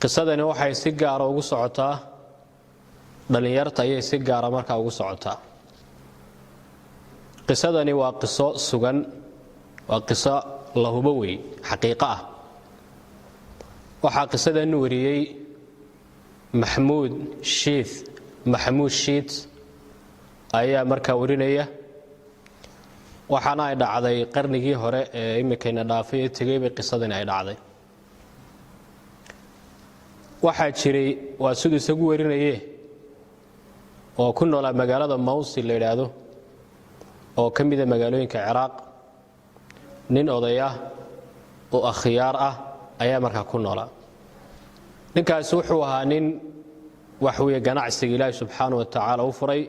qisadani waxay si gaar ah ugu socotaa dhalinyarta ayay si gaar ah markaa ugu socotaa. qisadani waa qiso sugan, waa qiso la hubo wey, xaqiiqo ah. waxaa qisadan wariyay maxamuud shiid ayaa markaa warinaya. waxaana ay dhacday qarnigii hore ee imikayna dhaafay ee tegay bay qisadani ay dhacday. waxaa jiray waa siduu isagu warinaye oo ku noolaa magaalada Mawsil la yiraahdo oo ka mid ah magaalooyinka Ciraaq. nin oday ah oo akhyaar ah ayaa markaa ku noolaa. ninkaas wuxuu ahaa nin wax weeye ganacsiga Ilaahay subxaanahu wa ta'aala u furay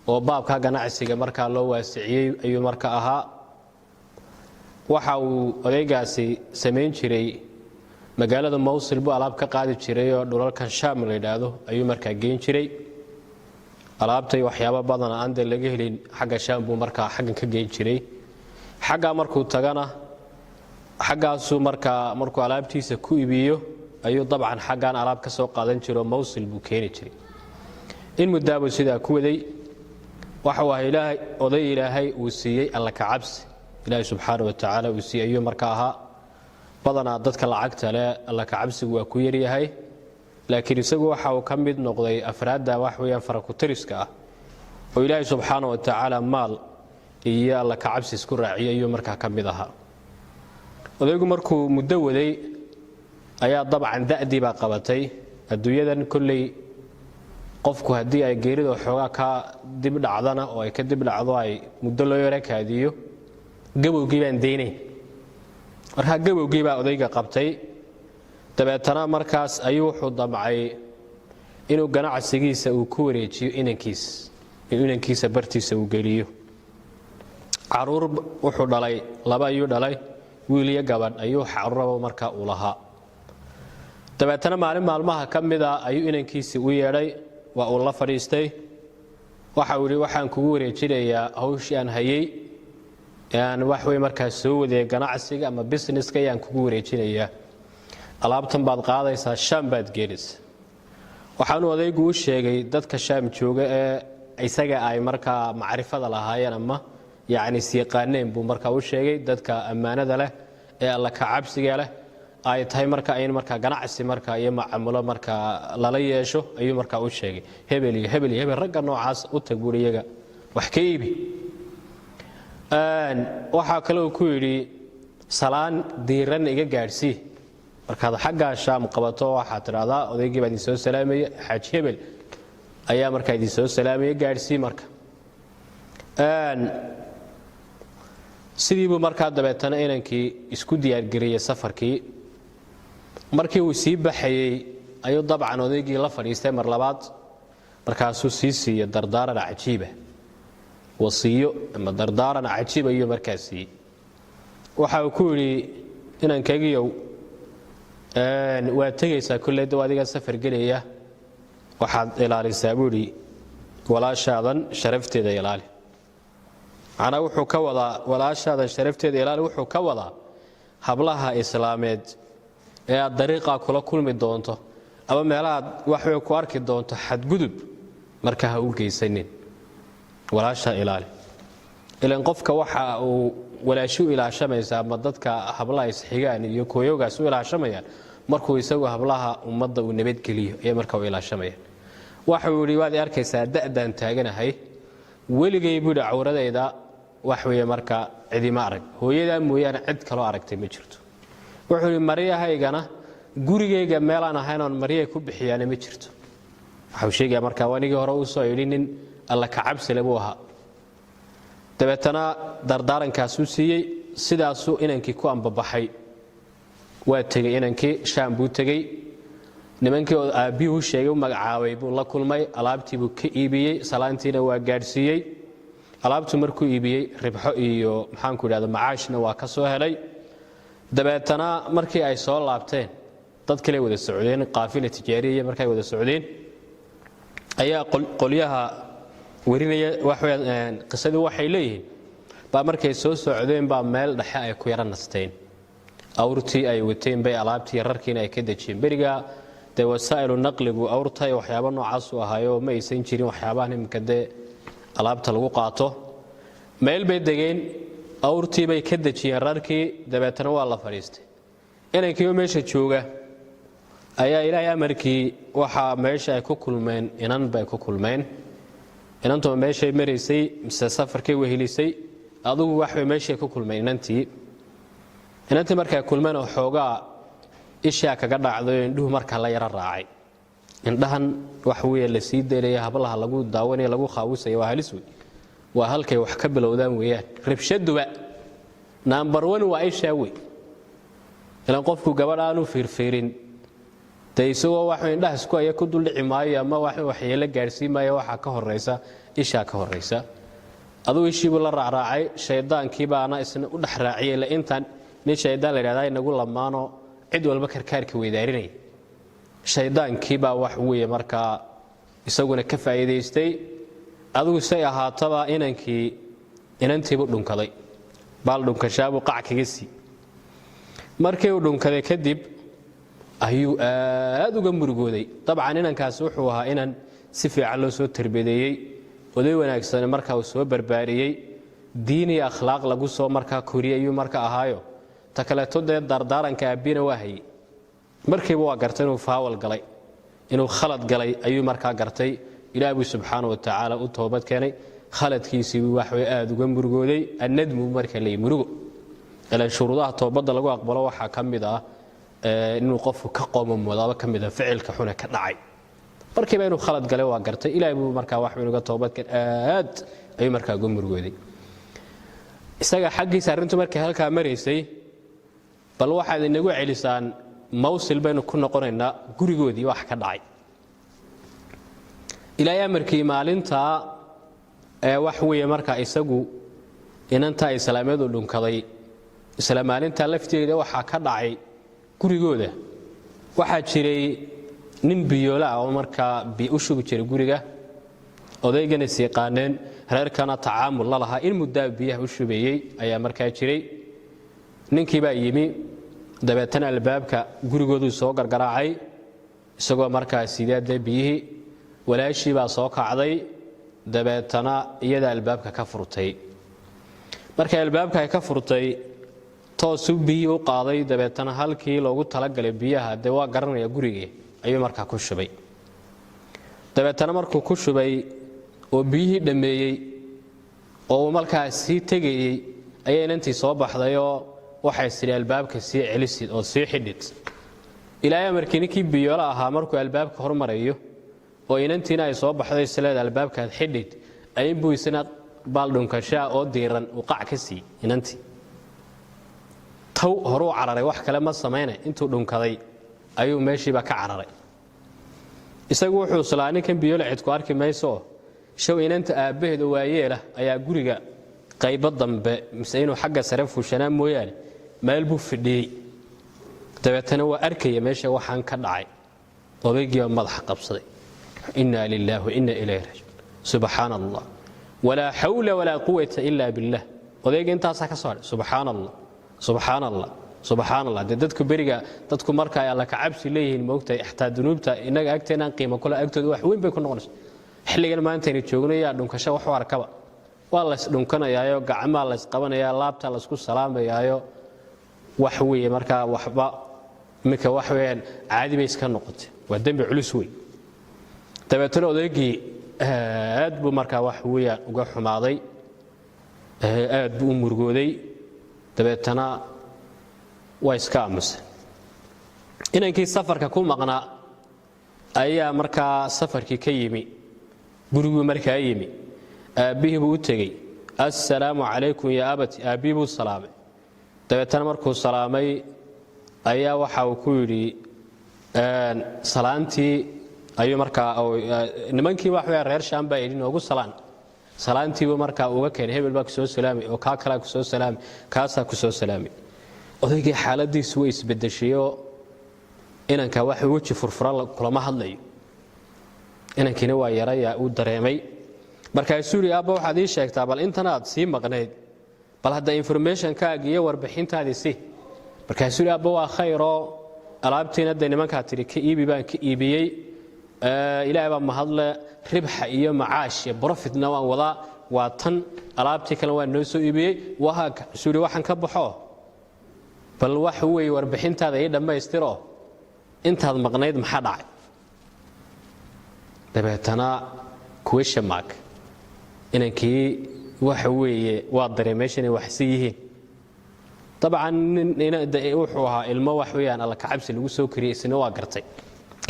oo baabka ganacsiga markaa loo waasiciyay ayuu markaa ahaa. waxa uu odaygaasi sameyn jiray magaalada Mawsil buu alaab ka qaadi jiray oo dhulalkan Shaam la yiraahdo ayuu markaa geyn jiray. alaabtay waxyaabo badan aan laga helin xagga Shaam buu markaa xaggan ka geyn jiray. xagga markuu tagana xaggaasu markuu alaabtiisa ku iibiyo ayuu dabcan xaggan alaab ka soo qaadan jiray oo Mawsil buu keeni jiray. in mudaabo sida ku waday waxa waa Ilaahay uu siiyay alla ka cabsi. Ilaahay subxaanahu wa ta'aala uu siiyay ayuu markaa ahaa. badanaa dadka lacagta leh alla ka cabsigu waa ku yar yahay, laakiin isagu waxa uu ka mid noqday afraadda wax weeyaan farakutiriska ah oo Ilaahay subxaanahu wa ta'aala maal iyo alla ka cabsi isku raaciyay ayuu markaa ka mid ahaa. odaygu markuu muddo waday ayaa dabcan da'dii baa qabatay. adduunyadan kulley qofku haddii ay geerido xoogaa ka dib dhacdana oo ay ka dib dhacdo ay muddo loo yara kaadiyo gabowgii baan deynay. markaa gabowgii baa odayga qabtay. dabeetana markaas ayuu wuxuu damcay inuu ganacsigiisa uu ku wareejiyo inankiisa bartiisa uu geliyo. caruur wuxuu dhalay laba ayuu dhalay, wiil iyo gabadh ayuu caruuraba markaa u lahaa. dabeetana maalin maalmaha ka mida ayuu inankiisii u yeedhay, waa uu la fadhiistay. waxa uu yidhi waxaan kugu wareejinayaa hawshii aan hayay aan wax way markaa soo waday ganacsiga ama businesska ayaan kugu wareejinayaa. alaabtan baad qaadaysaa, Shaam baad geynaysaa. waxaanu odaygu u sheegay dadka Shaam jooga ee isaga ay markaa macrifada lahaayeen ama yacni siiqaaneen buu markaa u sheegay. dadka ammaanada leh ee alla ka cabsiga leh ay tahay markaa in markaa ganacsi markaa iyo macaamilo markaa lala yeesho ayuu markaa u sheegay. hebel ragga noocaas u tag buu iyaga wax ka iibi. waxa kale uu ku yidhi salaan diiran iga gaadhsii markaad xagga Shaam qabato. waxaad tidhaahdaa odaygii baa idin soo salaamaya, xaaji hebel ayaa markaa idin soo salaamaya, gaadhsii marka. sidii buu markaa dabeetana inankii isku diyaargariyey safarkii. markii uu sii baxayay ayuu dabcan odaygii la fadhiistay mar labaad. markaasuu sii siiyay dardaaran cajiiba, wasiyo ama dardaaran cajiib ayuu markaa siiyey. waxa uu ku yidhi inankaygiyow waa tegaysaa kolley dad adiga safar gelaya, waxaad ilaalisaa buu yidhi walaashaadan sharafteeda ilaali. macnaa wuxuu ka wadaa walaashaadan sharafteeda ilaali, wuxuu ka wadaa hablaha islaameed ee aad dariiqaa kula kulmi doonto ama meelahaad waxbay ku arki doonto xadgudub marka ha u geysanin. walaasha ilaali. ilaan qofka waxa uu walaashu ilaashamaysaa ama dadka hablaha isxigaan iyo kooyogaas u ilaashamayaan markuu isagu hablaha ummadda uu nabadgeliyo ee markaa u ilaashamayaan. waxa uu yidhi waad arkaysaa da'daan taaganahay weligay buu yidhi cawradayda wax weeye markaa cidima arag, hooyadaa mooyaane cid kaloo aragtay ma jirto. wuxuu yidhi maryahaygana gurigayga meelaan ahayn oon maryahay ku bixiyaana ma jirto. waxau sheegaya markaa wanigii hore uu soo yidhi nin alla ka cabsile buu ahaa. dabeetana dardaarankaasuu siiyey. sidaasuu inankii ku ambabaxay. waa tegey inankii Shaam buu tegey. nimankii oo aabbihii u sheegay u magacaabay buu la kulmay. alaabtii buu ka iibiyey, salaantiina waa gaadhsiiyey. alaabtu markuu iibiyey ribxo iyo maxaanku idhahda macaashna waa ka soo helay. dabeetana markii ay soo laabteen dad kale wada socdeen, qaafila tijaariya markay wada socdeen ayaa qolyaha warinaya qisadii waxay leeyihiin baa markay soo socdeen baa meel dhexe ay ku yara nasteen. awrtii ay wateen bay alaabtii rarkiina ay ka dajiyeen beriga de wasaa'ilu naqligu awrtay waxyaabo noocaas u ahaayo ma aysan jirin waxyaabahan imka de alaabta lagu qaato meel bay degeen awrtii bay ka dajiyeen rarkii dabeetana waa la fadhiistay inankii meesha jooga ayaa ilaahay amarkii waxa meesha ay ku kulmeen inan bay ku kulmeen inantu meesha mareysay mise safarkii wehelisay adigu wax bay meesha ku kulmeen inantii markay kulmeen oo xoogaa isha kaga dhacday indhuhu marka la yara raacay indhahan wax weeye la sii deelay hablaha lagu daawanay lagu khaawisay waa halis weey waa halkay wax ka bilowdaan weeyaan rabshaduba number 1 waa isha weey ilan qofku gabadhaanu fiirfiirin taysoo wax indhaha isku ay ku dul dhici maayo ama wax waxyeelo gaarsiimaya waxa ka horeysa isha ka horeysa aduu ishiibu la raacay shaydaankii baana isna u dhaxraaciyay la intan nin shaydaan la yiraahdo inagu lamaano cid walba karkaarka weydaarinay shaydaankii baa wax weeye marka isaguna ka faa'iideystay aduu say ahaataba inantiibu dhunkaday baal dhunkashaabu qac kaga sii markii uu dhunkaday kadib ayuu aad uga murugooday dabcan inankaas wuxuu ahaa inan si fiican loo soo tarbiyeeyay oday wanaagsan marka uu soo barbaariyay diin iyo akhlaaq lagu soo marka koriyay ayuu marka ahaayo ta kale today dardaaranka abina wahay markii uu gartay inuu faawal galay inuu khalad galay ayuu marka gartay ilaahay subhanahu wa ta'ala u toobad keenay khaladkiisii wax way aad uga murugooday annadmu marka la murugo ila shuruudaha toobada lagu aqbalo waxa kamid ah inuu qofku ka qoomo mudaba kamida ficilka xuna ka dhacay markii inuu khalad galay waa gartay ilaahay buu markaa wax weyn uga toobadkan aad ay markaa uga murugooday isaga xaqiisa arintu markii halka mareysay bal waxaad inagu celisaan mawsil baynu ku noqonaynaa gurigoodii wax ka dhacay ilaahay markii maalinta wax weeye markaa isagu inanta islaamiyadu dhunkaday isla maalinta lafteeda waxa ka dhacay gurigooda waxa jiray nin biyoola oo marka bi u shubi jiray guriga odaygana si qaaneen reerkana tacaamul la laha in muddo biyaha u shubeeyay ayaa marka jiray ninkii baa yimi dabeetana albaabka gurigoodu soo gargaraacay isagoo marka sideed biyihii walaashii baa soo kacday dabeetana iyada albaabka ka furtay marka albaabka ay ka furtay toosu biyo qaaday dabeetana halkii loogu talagalay biyaha de waa garanaya guriga ayuu marka ku shubay dabeetana markuu ku shubay oo biyihii dhameeyay oo markaa si tagayay ayay inantii soo baxday oo waxay sii albaabka si celisid oo si xidhid ilaahay markii biyoola ahaa markuu albaabka hormarayo oo inantiina ay soo baxday salaad albaabka xidhid ay buu isna baaldhunkasha oo diiran u qac ka sii inantii taw horu cararay wax kale ma sameeyay intuu dhunkaday ayuu meeshiiba ka cararay isagu wuxuu salaani kan biyoola cid ku arki mayso shaw inanta aabaheedu waayeela ayaa guriga qayb dambe mise inuu xagga sare fuushanaa mooyaan meel buu fidhiyay dabeetana waa arkay meesha waxaan ka dhacay odaygii madax qabsaday inna lillahi wa inna ilayhi raaji'un subhanallah wala hawla wala quwwata illa billah odayga intaas ka soo subhanallah subhanallah subhanallah dadku bariga dadku marka ay alla ka cabsi leeyihiin moogtay ixtaa dunuubta inaga agteena qiimo kula agtooda wax weyn bay ku noqonaysaa xilligan maanta ay joognayaa dhunkasho wax warkaba waa la isdhunkanayaayo gacmaha la isqabanaya laabta la isku salaamayaayo wax weeye marka waxba mika wax weeyaan caadi bay iska noqotay waa dambi culus weey dabeetana odaygii aad buu marka wax weeyaan uga xumaaday aad buu murugooday dabeetana waa iska aamusay inankii safarka ku maqnaa ayaa marka safarkii ka yimi gurigu markaa yimi aabihii buu u tagay assalaamu alaykum ya abati aabihi buu salaamay dabeetana markuu salaamay ayaa waxa uu ku yiri salaantii ayuu markaa nimankii wax weey reer Shaamba ay inoogu salaantii buu markaa uga keenay hebel baa ku soo salaamay oo ka kala ku soo salaamay kaasa ku soo salaamay odaygii xaaladiisu way isbedeshay inanka wax waji furfuran kulama hadlayo inankiina waa yaraya uu dareemay markaa suuri aaba waxaad ii sheegtaa bal intanaad sii maqneed bal hadda information kaaga iyo warbixintaadii si markaasuu aabba waa khayro alaabtiina de nimanka tiri ka iibi baan ka iibiyay ilaahay baa mahadle ribxa iyo macaash iyo profitna waan wada waa tan alaabtii kale waan noo soo iibiyay waxa suuri waxan ka baxo bal wax weey warbixintaada ay dhameystiro intaad maqnayd maxaa dhacay dabeetana question mark inankii waxa weeye waa dareemeeshan wax si yihiin طبعا wuxuu ahaa ilmo wax weeyaan alla ka cabsi lagu soo kariyay isna waa gartay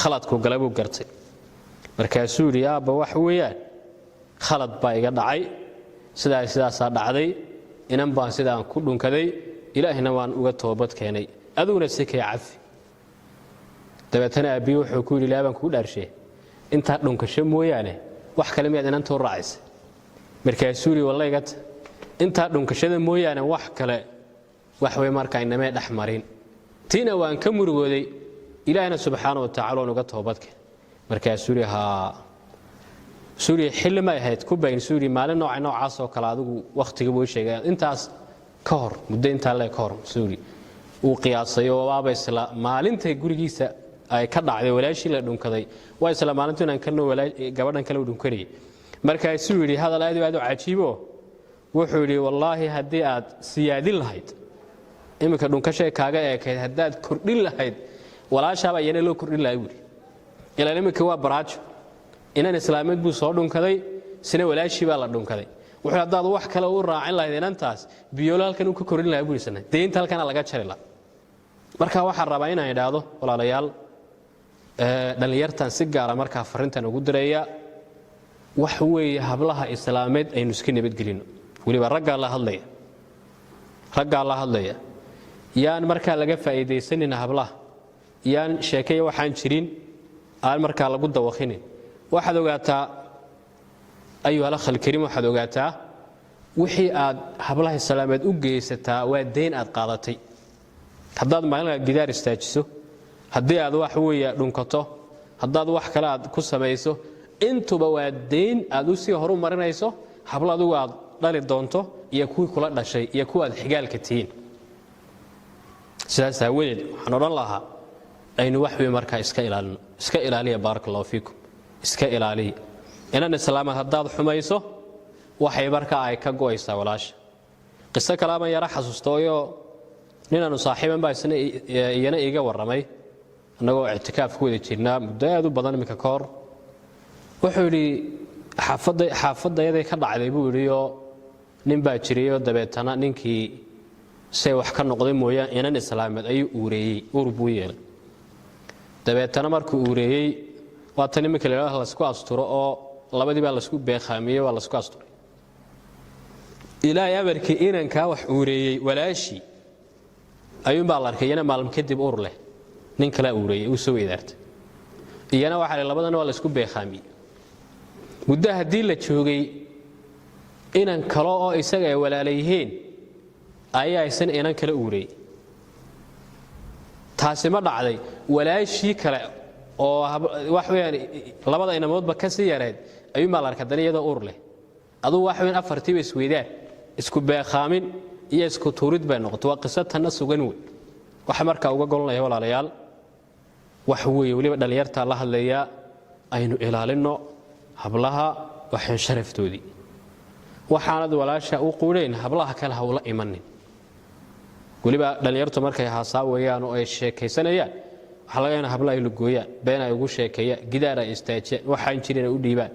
khaladku galay buu gartay markaasuu yiri aabba wax weeyaan khalad baa iga dhacay sidaas dhacday inan baan sidaan ku dhunkaday ilaahina waan uga toobad keenay aduna si ka cafi dabeetana abi wuxuu ku yiri laaban ku dhaarshay inta dhunkasho mooyaane wax kale miyaad inan too raacisay markaasuu yiri wallahi gat inta dhunkashada mooyaane wax kale wax way markaa inama dhaxmarin tiina waan ka murugooday ilaahina subhanahu wa ta'ala uga toobad keenay markaasuu yiri ha suuri xilma ahayd ku bayn suuri maalin noocaas oo kala adigu waqtiga buu sheegay intaas ka hor muddo inta la ka hor suuri uu qiyaasay oo waaba isla maalinta gurigiisa ay ka dhacday walaashii la dhunkaday waa isla maalintii aan kana gabadhan kale u dhunkariyay markaasuu yiri hadal aad u cajiibo wuxuu yiri wallahi hadii aad siyaadin lahayd imika dhunkashay kaaga eekay hadaad kordhin lahayd walaashaaba iyana loo kordhin lahayd ilaa imika waa baraajo inaan islaameed buu soo dhunkaday sina walaashii baa la dhunkaday wuxuu hadaad wax kale u raacin lahayd inantaas biyool halkan uu ka korin lahaa buu isna deynta halkan laga jari la marka waxa rabaa inaan idhaahdo walaalayaal dhalinyartan si gaar ah marka farintan ugu direeya wax weeye hablaha islaameed aynu iska nabad gelino waliba ragga la hadlaya yaan marka laga faa'iideysanina hablaha yaan sheekay waxaan jirin aan marka lagu dawaqinin waxaad ogaataa ayuu ala khalkarim waxaad ogaataa wixii aad hablaha islaameed u geeysataa waa deyn aad qaadatay hadaad maalinka gidaar istaajiso hadii aad wax weeya dhunkato hadaad wax kale aad ku sameeyso intuba waa deyn aad u sii horumarinayso habladu aad dhali doonto iyo kuwii kula dhashay iyo kuwa aad xigaalka tiin sidaas awgeed waxaan oran lahaa aynu wax weey marka iska ilaaliya barakallahu fiikum iska ilaaliya inaan islaamad hadaad xumayso waxay marka ay ka gooysaa walaasha qisa kalaama yara xasuustooyo ninanu saaxiiban baa isna iyana iga waramay anagoo i'tikaaf ku wada jirnaa muddo aad u badan imika ka hor wuxuu yiri xaafadayada ka dhacday buu yiri nin baa jiriyo dabeetana ninkii say wax ka noqday mooyaan inaan islaamad ay uureeyay urbuu yeelay dabeetana markuu uureeyay waa tan imika la isku asturo oo labadii baa la isku beeqaamiyay waa la isku asturay ilaahay abarkii inanka wax uureeyay walaashi ayuu baa la arkay yana maalin kadib uur leh nin kala uureeyay uu soo idaartay iyana waxa labadana waa la isku beeqaamiyay muddo hadii la joogay inan kale oo isaga ay walaalayeen ayaa isan inan kala uureeyay taasi ma dhacday walaashii kale oo wax weeyaan labada inamoodba ka sii yareed ayuu ma la arkay daniyada uur leh aduu wax weeyaan afartii bay isweydaan isku beeqaamin iyo isku tuurid bay noqotay waa qisatan sugan weey waxa marka uga golnayo walaalayaal wax weey waliba dhalinyarta la hadlaya aynu ilaalino hablaha waxaan sharaftoodii waxaanad walaasha u quudeen hablaha kale hawla imanin waliba dhalinyartu markay haasaa weeyaan oo ay sheekaysanayaan waxa laga yaabaa hablaha ay lugooyaan been ay ugu sheekeeyaan gidaara istaajeen waxaan jirin u dhiibaan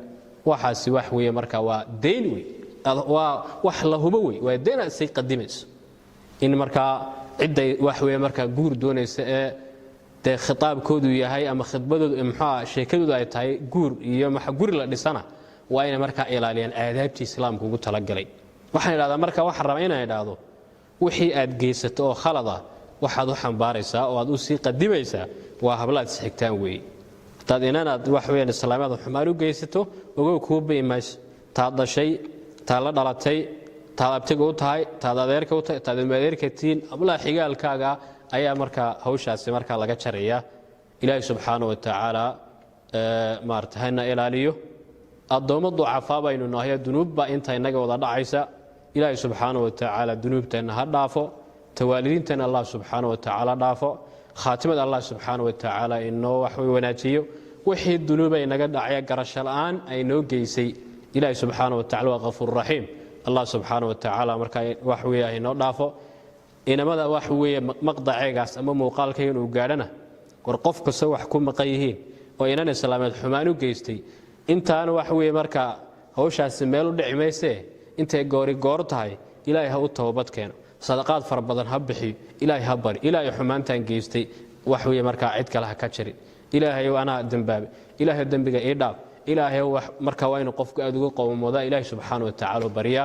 waxaasi wax weeye marka waa deyn weey waa wax la hubo weey waa deyn si qadimayso in marka ciday wax weeye marka guur doonaysa ee khitaabkoodu yahay ama khidbadoodu maxaa sheekadoodu ay tahay guur iyo waxa guri la dhisana waa in marka ilaaliyaan aadaabtii islaamku ugu talagalay waxaan ilaadaa marka waxa rabaa inaan ilaado wixii aad geysato oo khalada waxaad u xambaaraysaa oo aad u sii qadimaysaa waa hablaad xigtaan weey taad inaad wax weeyaan islaamada xumaan u geysato ogow ku beemayso taad dashay taad la dhalatay taad abtiga u tahay taad adeerka u tahay taad adeerka tiin abla xigaalkaaga ayaa marka hawshaasi marka laga jareeyaa ilaahay subhanahu wa ta'ala maartahana ilaaliyo adoomo ducafaa baynu nahay dunuubba inta inaga wada dhacaysa ilaahay subhanahu wa ta'ala dunuubteena ha dhaafo توالدينتنا الله سبحانه وتعالى dhaafo khaatimada Allah subhanahu wa ta'ala inoo wax way wanaajiyo wixii dunuubay naga dhacay garasho la'aan ay noo geysay ilaahay subhanahu wa ta'ala waa ghafuur rahiim Allah subhanahu wa ta'ala marka wax way inoo dhaafo inamada wax way maqdaceegaas ama muuqaalkay inuu gaadhana war qof kasta wax ku maqan yihiin oo inaan islaameed xumaan u geystay intaan wax way marka hawshaas meel u dhicimaysay intay goor tahay ilaahay ha u toobad keeno sadaqaad far badan ha bixiyo ilaahay ha bari ilaahay xumaantan geystay wax way marka cid kale ha ka jirin ilaahay waana dambaabay ilaahay dambiga ii dhaaf ilaahay wax marka waa inuu qofku aad ugu qowmooda ilaahay subhanahu wa ta'ala bariya